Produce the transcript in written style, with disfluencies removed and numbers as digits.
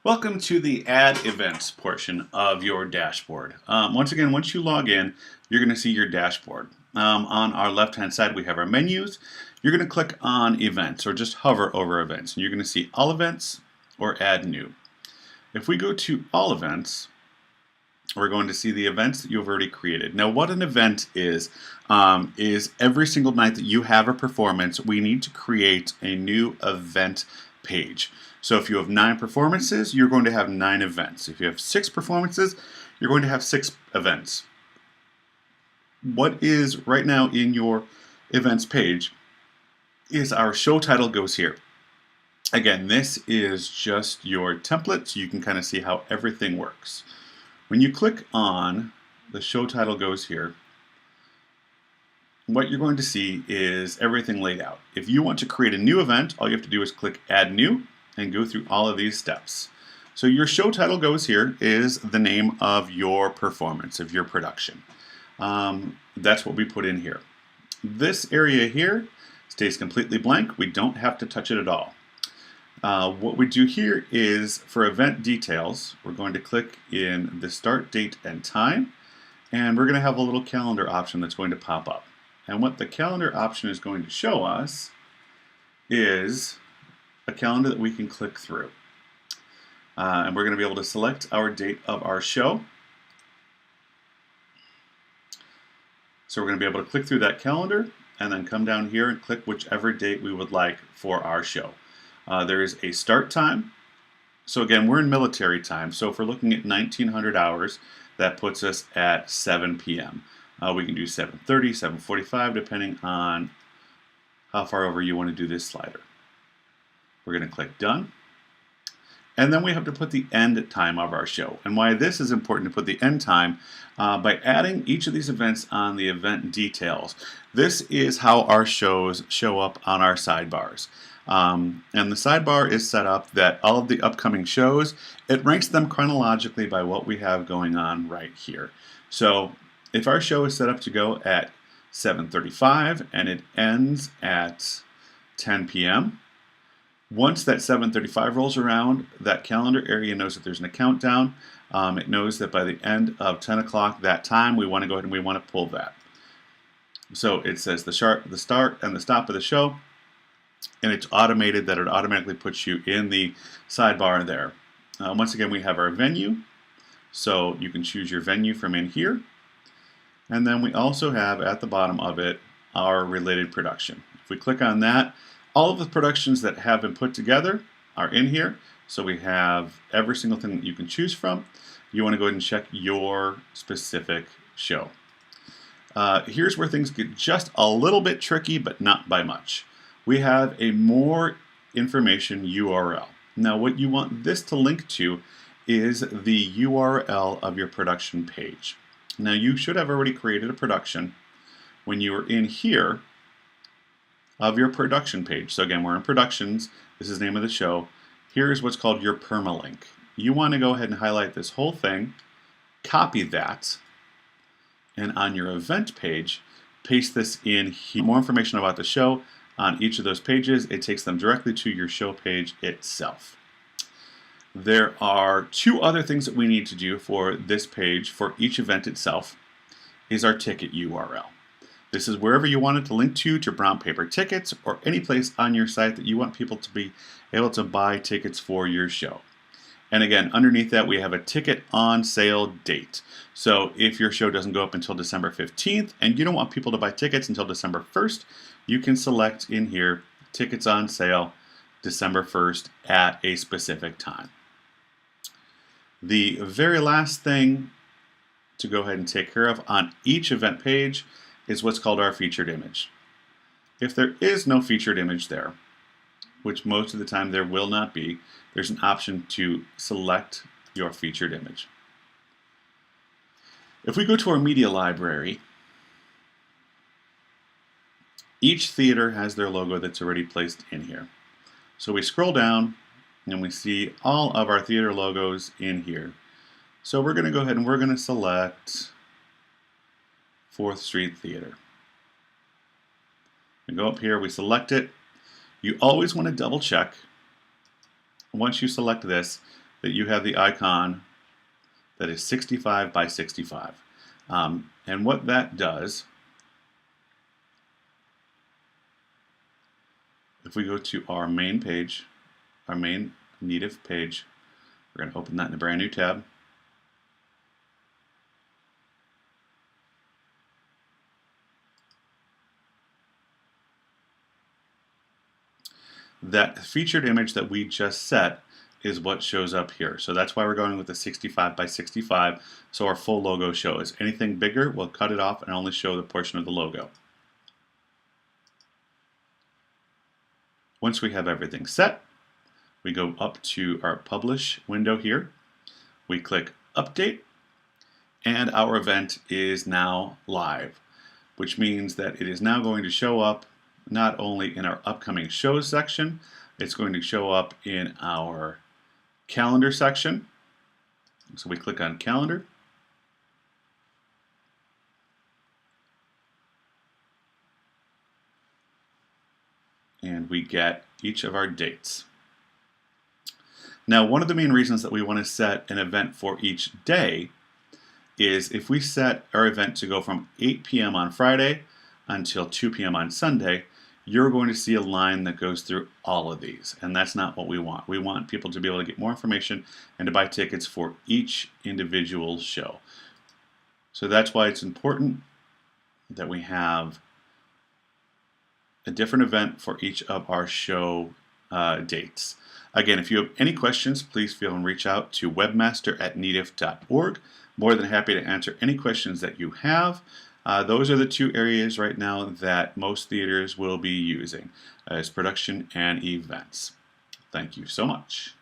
Welcome to the Add Events portion of your dashboard. Once again, once you log in, you're going to see your dashboard. On our left-hand side, we have our menus. You're going to click on Events or just hover over Events. And you're going to see All Events or Add New. If we go to All Events, we're going to see the events that you've already created. Now, what an event is every single night that you have a performance, we need to create a new event page. So if you have 9 performances, you're going to have 9 events. If you have 6 performances, you're going to have 6 events. What is right now in your events page is our show title goes here. Again, this is just your template, so you can kind of see how everything works. When you click on the show title goes here, what you're going to see is everything laid out. If you want to create a new event, all you have to do is click Add New and go through all of these steps. So your show title goes here is the name of your performance, of your production. That's what we put in here. This area here stays completely blank. We don't have to touch it at all. What we do here is for event details, we're going to click in the start date and time, and we're going to have a little calendar option that's going to pop up. And what the calendar option is going to show us is a calendar that we can click through. And we're going to be able to select our date of our show. So we're going to be able to click through that calendar and then come down here and click whichever date we would like for our show. There is a start time. So again, we're in military time. So if we're looking at 1900 hours, that puts us at 7 p.m. We can do 7:30, 7:45, depending on how far over you want to do this slider. We're going to click Done. And then we have to put the end time of our show. And why this is important to put the end time, by adding each of these events on the event details. This is how our shows show up on our sidebars. And the sidebar is set up that all of the upcoming shows, it ranks them chronologically by what we have going on right here. So if our show is set up to go at 7:35 and it ends at 10 p.m., once that 7:35 rolls around, that calendar area knows that there's a countdown. It knows that by the end of 10 o'clock that time, we want to go ahead and we want to pull that. So it says the start and the stop of the show, and it's automated that it automatically puts you in the sidebar there. Once again, we have our venue, so you can choose your venue from in here. And then we also have at the bottom of it our related production. If we click on that, all of the productions that have been put together are in here. So we have every single thing that you can choose from. You want to go ahead and check your specific show. Here's where things get just a little bit tricky, but not by much. We have a more information URL. Now what you want this to link to is the URL of your production page. Now you should have already created a production when you were in here of your production page. So again, we're in productions. This is the name of the show. Here's what's called your permalink. You want to go ahead and highlight this whole thing, copy that, and on your event page, paste this in here. More information about the show on each of those pages. It takes them directly to your show page itself. There are 2 other things that we need to do for this page for each event itself is our ticket URL. This is wherever you want it to link to brown paper tickets or any place on your site that you want people to be able to buy tickets for your show. And again, underneath that we have a ticket on sale date. So if your show doesn't go up until December 15th and you don't want people to buy tickets until December 1st, you can select in here tickets on sale December 1st at a specific time. The very last thing to go ahead and take care of on each event page is what's called our featured image. If there is no featured image there, which most of the time there will not be, there's an option to select your featured image. If we go to our media library, each theater has their logo that's already placed in here. So we scroll down and we see all of our theater logos in here. So we're going to go ahead and we're going to select 4th Street Theater. We go up here, we select it. You always want to double check once you select this that you have the icon that is 65 by 65. And what that does, if we go to our main page, our main Neative page, we're going to open that in a brand new tab. That featured image that we just set is what shows up here. So that's why we're going with the 65 by 65, so our full logo shows. Anything bigger, we'll cut it off and only show the portion of the logo. Once we have everything set, we go up to our Publish window here. We click Update, and our event is now live, which means that it is now going to show up not only in our upcoming shows section, it's going to show up in our calendar section. So we click on Calendar. And we get each of our dates. Now, one of the main reasons that we want to set an event for each day is if we set our event to go from 8 p.m. on Friday until 2 p.m. on Sunday, you're going to see a line that goes through all of these, and that's not what we want. We want people to be able to get more information and to buy tickets for each individual show. So that's why it's important that we have a different event for each of our show dates. Again, if you have any questions, please feel and reach out to webmaster@neative.org. More than happy to answer any questions that you have. Those are the two areas right now that most theaters will be using as production and events. Thank you so much.